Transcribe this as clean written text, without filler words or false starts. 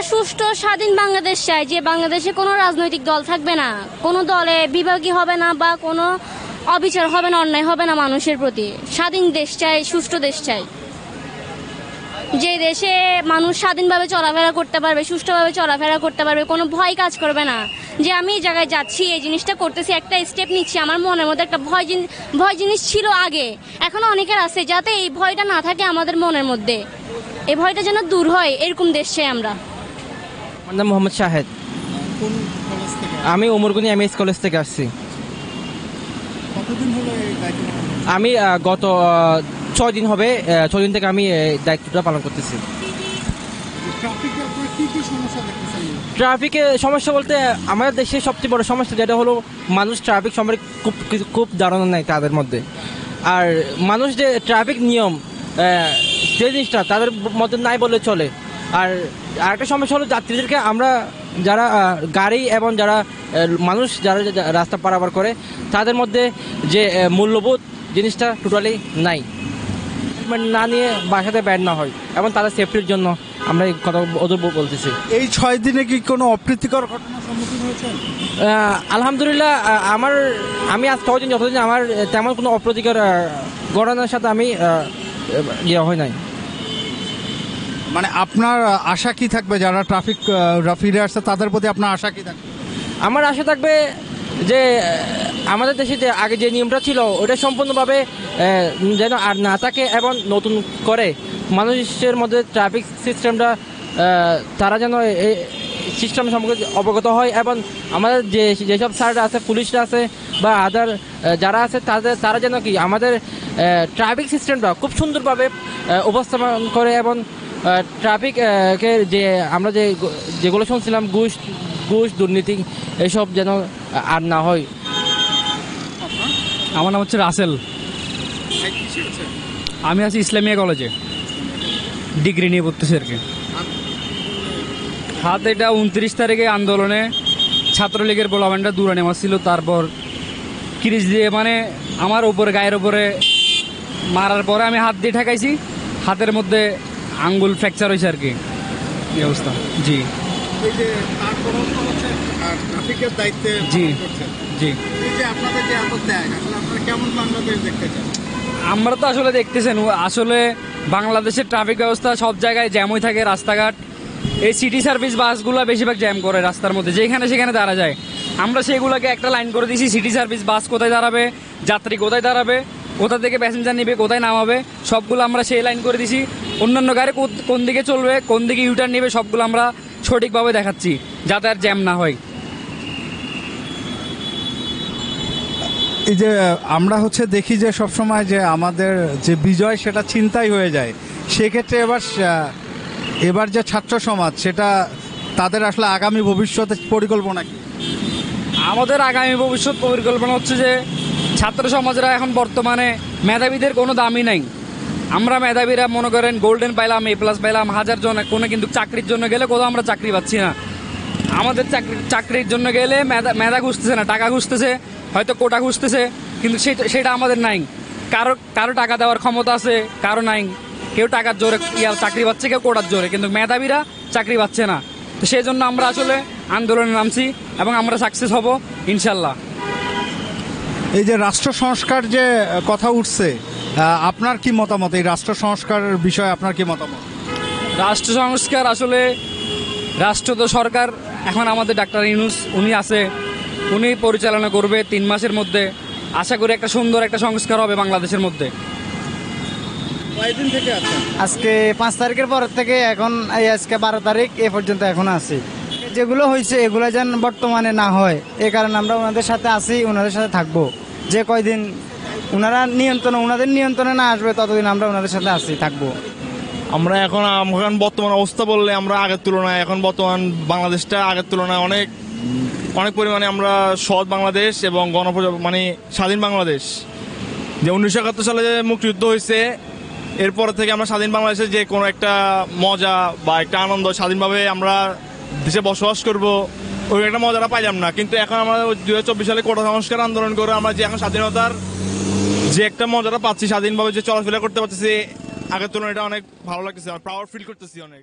একটা সুষ্ঠু স্বাধীন বাংলাদেশ চাই, যে বাংলাদেশে কোনো রাজনৈতিক দল থাকবে না, কোনো দলে বিভাগী হবে না বা কোনো অবিচার হবে না, অন্যায় হবে না মানুষের প্রতি। স্বাধীন দেশ চাই, সুষ্ঠু দেশ চাই, যে দেশে মানুষ স্বাধীনভাবে চলাফেরা করতে পারবে, সুষ্ঠুভাবে চলাফেরা করতে পারবে, কোনো ভয় কাজ করবে না যে আমি এই জায়গায় যাচ্ছি, এই জিনিসটা করতেছি, একটা স্টেপ নিচ্ছি। আমার মনের মধ্যে একটা ভয় জিনিস ছিল আগে, এখনো অনেকের আছে, যাতে এই ভয়টা না থাকে আমাদের মনের মধ্যে, এই ভয়টা যেন দূর হয়, এরকম দেশ চাই আমরা। আমার নাম মোহাম্মদ শাহেদ। কোন কলেজ থেকে? আমি উমরগুনি এমএস কলেজ থেকে আসছি। কতদিন হলো এই দায়িত্ব পালন করছেন? আমি গত 6 দিন হবে, 6 দিন থেকে আমি এই দায়িত্বটা পালন করতেছি। ট্রাফিকে আপনারা কি কি সমস্যা দেখতেছেন? ট্রাফিকে সমস্যা বলতে আমাদের দেশের সবচেয়ে বড় সমস্যা যেটা হলো মানুষ ট্রাফিক সম্পর্কে খুব ধারণা নেই তাদের মধ্যে। আর মানুষ যে ট্রাফিক নিয়ম যে জিনিসটা তাদের মধ্যে নাই বললে চলে। আর আরেকটা সমস্যা হলো যাত্রীদেরকে আমরা যারা গাড়ি এবং যারা মানুষ যারা রাস্তা পারাপার করে তাদের মধ্যে যে মূল্যবোধ জিনিসটা টোটালি নাই, না নিয়ে বাসাতে ব্যাড না হয় এবং তাদের সেফটির জন্য আমরা এই কথা ওদের বলতেছি। এই 6 দিনে কি কোনো অপ্রীতিকর ঘটনার সম্মুখীন হয়েছেন? আলহামদুলিল্লাহ আমি আজ যতদিন আমার তেমন কোনো অপ্রীতিকর ঘটনার সাথে আমি ইয়ে হয় নাই। মানে আপনার আশা কি থাকবে যারা ট্রাফিক ফিরে আসছে তাদের প্রতি আপনার আশা কি থাকবে? আমার আশা থাকবে যে আমাদের দেশে যে আগে যে নিয়মটা ছিল ওটা সম্পূর্ণভাবে যেন আর না থাকে এবং নতুন করে মানুষের মধ্যে ট্রাফিক সিস্টেমটা তারা যেন এই সিস্টেম সম্পর্কে অবগত হয় এবং আমাদের যেসব স্যাররা আছে, পুলিশরা আছে বা আদার যারা আছে তারা যেন কি আমাদের ট্রাফিক সিস্টেমটা খুব সুন্দরভাবে উপস্থাপন করে এবং ট্রাফিককে যে আমরা যেগুলো শুনছিলাম ঘুষ দুর্নীতি এসব যেন আর না হয়। আমার নাম হচ্ছে রাসেল। আমি আছি ইসলামিয়া কলেজে, ডিগ্রি নিয়ে পড়তেছি আর কি। হাত এটা 29 তারিখে আন্দোলনে ছাত্রলীগের পোলাপানটা দূরে নেওয়া ছিল, তারপর ক্রিজ দিয়ে মানে আমার উপরে গায়ের উপরে মারার পরে আমি হাত দিয়ে ঠেকাইছি, হাতের মধ্যে আঙ্গুল ফ্র্যাকচার হয়েছে আর কি, এই অবস্থা। জি এই যে তারপর হচ্ছে ট্রাফিকের দায়িত্বে জি জি এই যে আপনাদের যে এত ত্যাগ, আসলে আপনারা কেমন বাংলাদেশ দেখতে চান? আমরা তো আসলে দেখতেছেন আসলে বাংলাদেশের ট্রাফিক ব্যবস্থা সব জায়গায় জ্যামই থাকে, রাস্তাঘাট এই সিটি সার্ভিস বাসগুলো বেশিরভাগ জ্যাম করে রাস্তার মধ্যে, যেখানে সেখানে দাঁড়া যায়। আমরা সেগুলোকে একটা লাইন করে দিয়েছি, সিটি সার্ভিস বাস কোথায় দাঁড়াবে, যাত্রী কোথায় দাঁড়াবে, কোথা থেকে প্যাসেঞ্জার নিবে, কোথায় নামাবে, সবগুলো আমরা সেই লাইন করে দিয়েছি। অন্যান্য গাড়ি কোন দিকে চলবে, কোন দিকে ইউটার্ন নেবে, সবগুলো আমরা সঠিকভাবে দেখাচ্ছি যাতে আর জ্যাম না হয়। এই যে আমরা হচ্ছে দেখি যে সবসময় যে আমাদের যে বিজয় সেটা ছিনতাই হয়ে যায়, সেক্ষেত্রে এবার যে ছাত্র সমাজ সেটা তাদের আসলে আগামী ভবিষ্যতে পরিকল্পনা কি? আমাদের আগামী ভবিষ্যৎ পরিকল্পনা হচ্ছে যে ছাত্র সমাজরা এখন বর্তমানে মেধাবীদের কোনো দামই নাই। আমরা মেধাবীরা মনে করেন গোল্ডেন পাইলাম, A+ পাইলাম, হাজার জন কোনো, কিন্তু চাকরির জন্য গেলে কোথাও আমরা চাকরি পাচ্ছি না। আমাদের চাকরির জন্য গেলে মেধা খুঁজতেছে না, টাকা খুঁজতেছে, হয়তো কোটা খুঁজতেছে, কিন্তু সেটা আমাদের নাই। কারো টাকা দেওয়ার ক্ষমতা আছে, কারো নাই। কেউ টাকার জোরে চাকরি পাচ্ছে, কেউ কোটার জোরে, কিন্তু মেধাবীরা চাকরি পাচ্ছে না। তো সেই জন্য আমরা আসলে আন্দোলনে নামছি এবং আমরা সাকসেস হব ইনশাল্লাহ। এই যে রাষ্ট্র সংস্কার যে কথা উঠছে, আপনার কি মতামত? এই রাষ্ট্র সংস্কারের বিষয়ে আপনার কি মতামত? রাষ্ট্র সংস্কার আসলে রাষ্ট্র তো সরকার, এখন আমাদের ডাক্তার ইউনূস উনি আছে, উনি পরিচালনা করবে 3 মাসের মধ্যে। আশা করি একটা সুন্দর একটা সংস্কার হবে বাংলাদেশের মধ্যে। কয়দিন থেকে আছেন? আজকে 5 তারিখের পর থেকে এখন এই আজকে 12 তারিখ এ পর্যন্ত এখন আছি। যেগুলো হয়েছে এগুলো যেন বর্তমানে না হয়, এই কারণে আমরা ওনাদের সাথে আছি, ওনাদের সাথে থাকবো। যে কয়দিন ওনাদের নিয়ন্ত্রণে না আসবে ততদিন আমরা ওনাদের সাথে আছি, থাকবো। আমরা এখন বর্তমান অবস্থা বললে আমরা আগের তুলনায় এখন বর্তমান বাংলাদেশটা আগের তুলনায় অনেক পরিমাণে আমরা সৎ বাংলাদেশ এবং মানে স্বাধীন বাংলাদেশ। যে 1971 সালে যে মুক্তিযুদ্ধ হয়েছে, এরপর থেকে আমরা স্বাধীন বাংলাদেশে যে কোনো একটা মজা বা একটা আনন্দ, স্বাধীনভাবে আমরা দেশে বসবাস করব, ওই একটা মজাটা পাইলাম না। কিন্তু এখন আমরা 2024 সালে কোটা সংস্কার আন্দোলন করে আমরা যে এখন স্বাধীনতার যে একটা মজাটা পাচ্ছি, স্বাধীনভাবে যে চলাফেরা করতে পারতেছি, আগের তুলনায় এটা অনেক ভালো লাগতেছে, প্রাউড ফিল করতেছি অনেক।